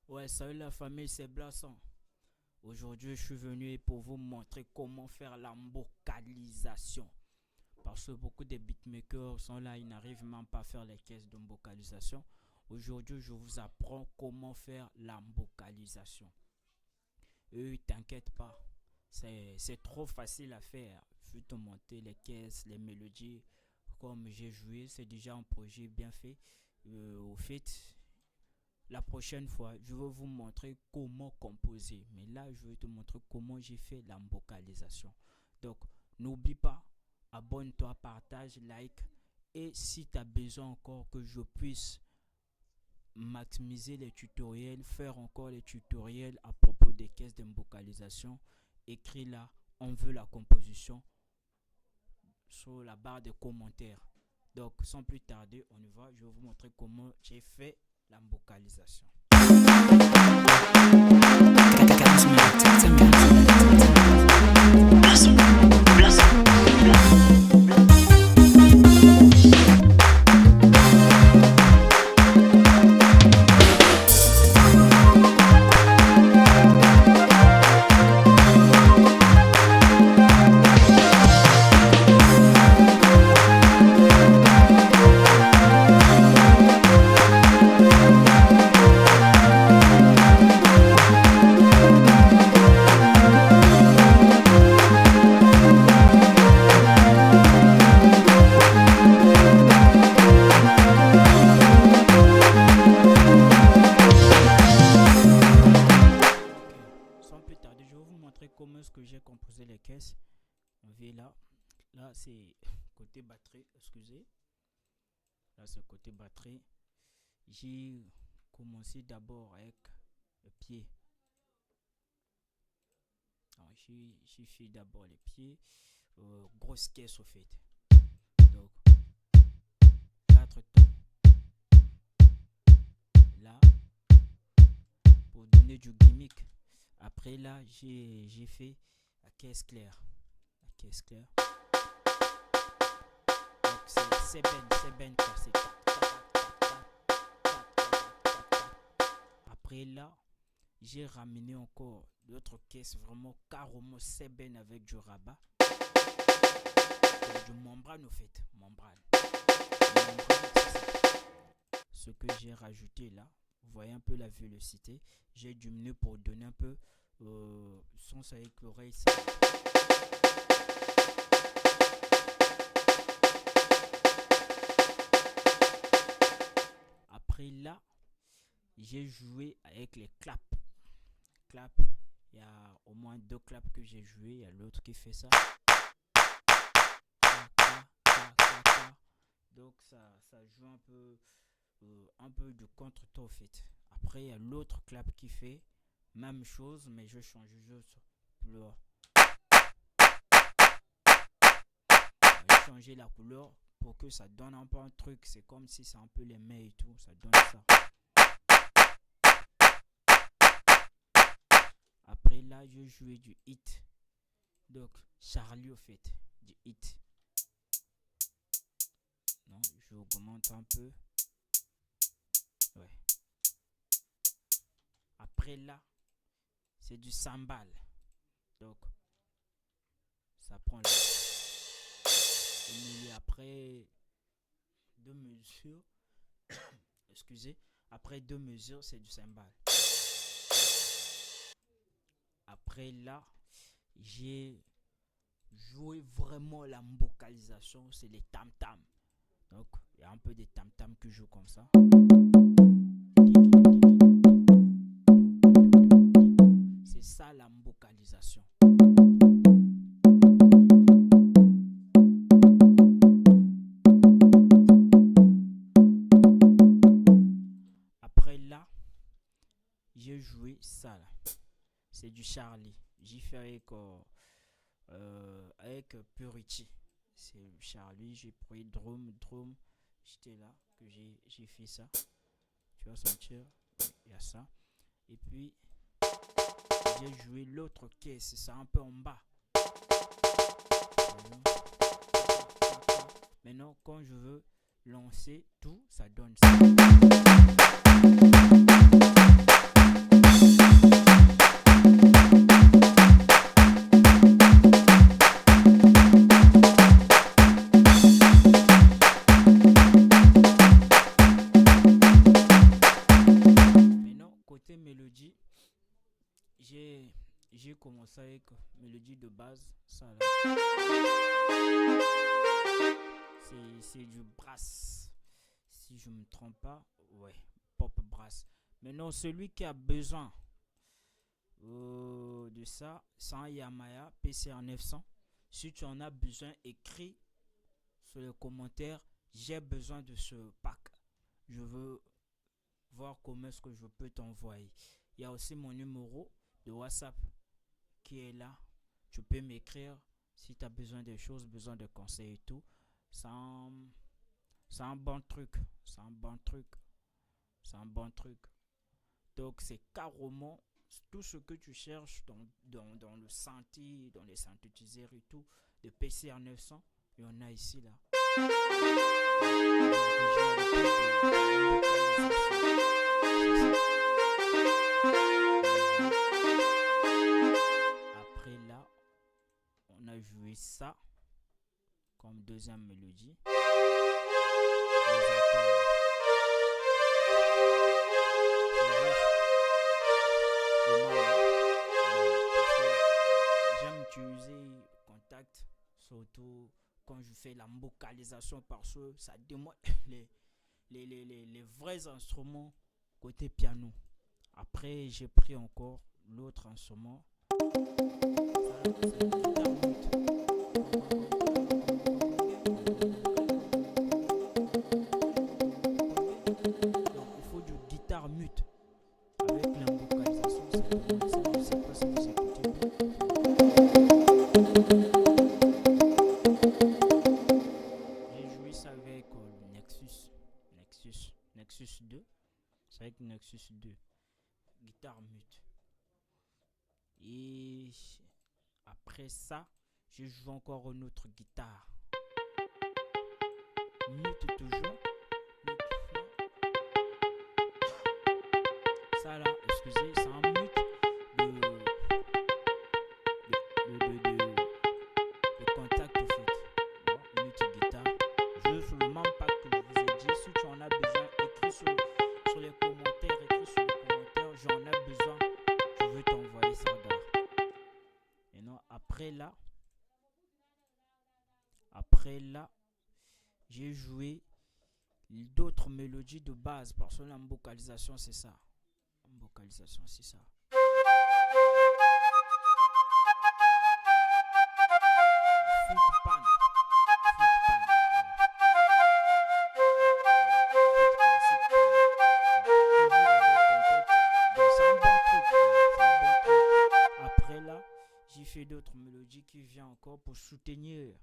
Ouais, salut la famille, c'est Blasson. Aujourd'hui, je suis venu pour vous montrer comment faire la vocalisation. Parce que beaucoup de beatmakers sont là, ils n'arrivent même pas à faire les caisses de vocalisation. Aujourd'hui, je vous apprends comment faire la vocalisation. Et t'inquiète pas, c'est trop facile à faire. Je vais te monter les caisses, les mélodies. Comme j'ai joué, c'est déjà un projet bien fait. Au fait, la prochaine fois, je vais vous montrer comment composer. Mais là, je vais te montrer comment j'ai fait la vocalisation. Donc, n'oublie pas, abonne-toi, partage, like. Et si tu as besoin encore que je puisse maximiser les tutoriels, faire encore les tutoriels à propos des caisses de vocalisation, écris là, on veut la composition sur la barre de commentaires. Donc, sans plus tarder, on y va. Je vais vous montrer comment j'ai fait la vocalisation. Sans plus tarder, je vais vous montrer comment est-ce que j'ai composé les caisses. On vient là. Là, c'est côté batterie, excusez. Là, c'est côté batterie. J'ai commencé d'abord avec le pied. J'ai fait d'abord les pieds. Grosse caisse au fait. Donc, 4 tons. Là, pour donner du gimmick. Après là, j'ai fait la caisse claire. La caisse claire. Donc c'est ben quoi. C'est après là, j'ai ramené encore d'autres caisses vraiment carrément c'est ben avec du rabat. Du membrane au fait. Membrane. Ce que j'ai rajouté là. Vous voyez un peu la vélocité. J'ai diminué pour donner un peu sens avec l'oreille. Après là, j'ai joué avec les claps. Il y a au moins 2 claps que j'ai joué. Il y a l'autre qui fait ça. Donc ça joue un peu de contre-temps au fait. Après il y a l'autre clap qui fait même chose, mais je change juste couleur. Je vais changer la couleur pour que ça donne un peu un truc. C'est comme si c'est un peu les mains et tout. Ça donne ça. Après là, je jouais du hit. Donc Charlie au fait. Du hit. Non, je augmente un peu. Ouais. Après là, c'est du sambal. Donc, ça prend le milieu. Après 2 mesures. Excusez. Après 2 mesures, c'est du sambal. Après là, j'ai joué vraiment la vocalisation. C'est les tam-tam. Donc, il y a un peu des tam-tam que je joue comme ça. C'est ça la vocalisation. Après là, j'ai joué ça là. C'est du Charlie. J'ai fait avec Purity. C'est Charlie, j'ai pris drum. J'étais là que j'ai fait ça. Tu vas sentir, il y a ça. Et puis j'ai joué l'autre caisse, c'est ça un peu en bas. Maintenant, quand je veux lancer tout, ça donne ça. j'ai j'ai commencé avec mélodie de base, ça là. C'est du brass. Si je me trompe pas, ouais, pop brass. Maintenant, celui qui a besoin de ça, c'est un Yamaha PCR 900. Si tu en as besoin, écris sur les commentaires, j'ai besoin de ce pack. Je veux voir comment est-ce que je peux t'envoyer. Il y a aussi mon numéro de WhatsApp qui est là. Tu peux m'écrire si tu as besoin de choses, besoin de conseils et tout. C'est un bon truc. C'est un bon truc. C'est un bon truc. Donc c'est carrément tout ce que tu cherches dans le synthé, dans les synthétiseurs et tout, de PCR 900, il y en a ici là. Après là, on a joué ça comme deuxième mélodie. J'aime utiliser Contact, surtout quand je fais la vocalisation parce que ça démontre les vrais instruments côté piano. Après, j'ai pris encore l'autre instrument. Donc, il faut du guitare mute. Avec la vocalisation, je ne sais pas si vous écoutez bien. J'ai joué ça avec le Nexus 2. C'est avec Nexus 2. Guitare mute. Et après ça, j'ai joué encore une autre guitare. Mute toujours. Ça là, excusez, c'est un mute de Contact au fait. Bon, mute guitare. Je sur le même pack que je vous ai dit. Si tu en as besoin, écris sur les commentaires. J'en ai besoin. Je veux t'envoyer ça là. Et non, après là, j'ai joué d'autres mélodies de base parce que la vocalisation c'est ça. Vocalisation, c'est ça. Après là, j'ai fait d'autres mélodies qui viennent encore pour soutenir.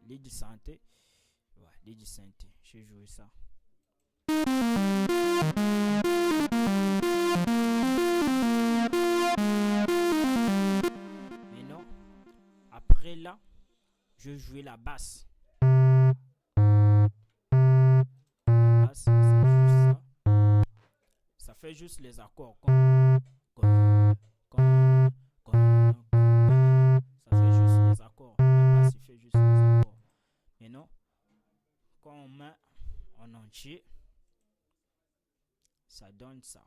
Lead Santé. Ouais, Lead Santé. J'ai joué ça. Mais non. Après là, je jouais la basse. La basse, c'est juste ça. Ça fait juste les accords. Ça fait juste les accords. La basse, il fait juste les accords. Mais non, quand on met en entier, ça donne ça.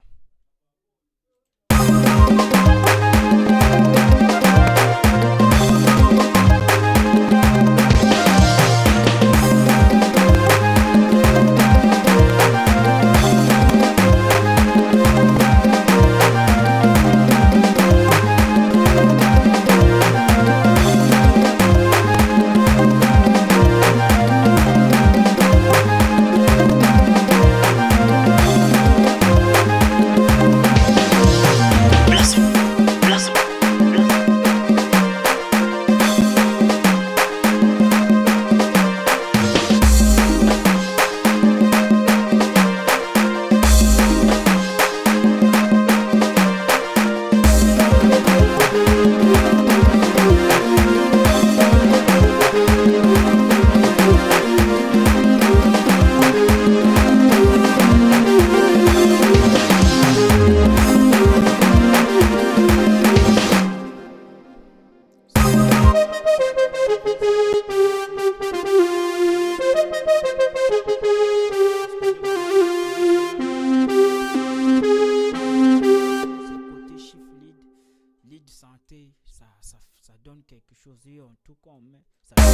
donne quelque chose et en tout cas on met ça donne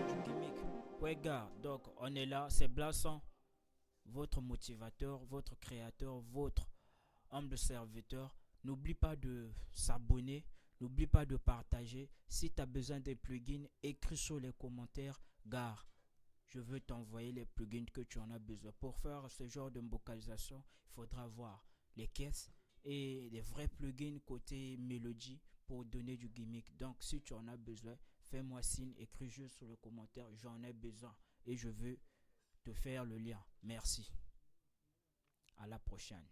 du gimmick. Ouais gars, donc on est là, c'est Blason, votre motivateur, votre créateur, votre humble serviteur. N'oublie pas de s'abonner, n'oublie pas de partager. Si tu as besoin des plugins, écris sur les commentaires, gare. Je veux t'envoyer les plugins que tu en as besoin. Pour faire ce genre de vocalisation, il faudra voir les caisses et des vrais plugins côté mélodie pour donner du gimmick. Donc si tu en as besoin, fais-moi signe, écris juste sur le commentaire, j'en ai besoin et je veux te faire le lien. Merci. À la prochaine.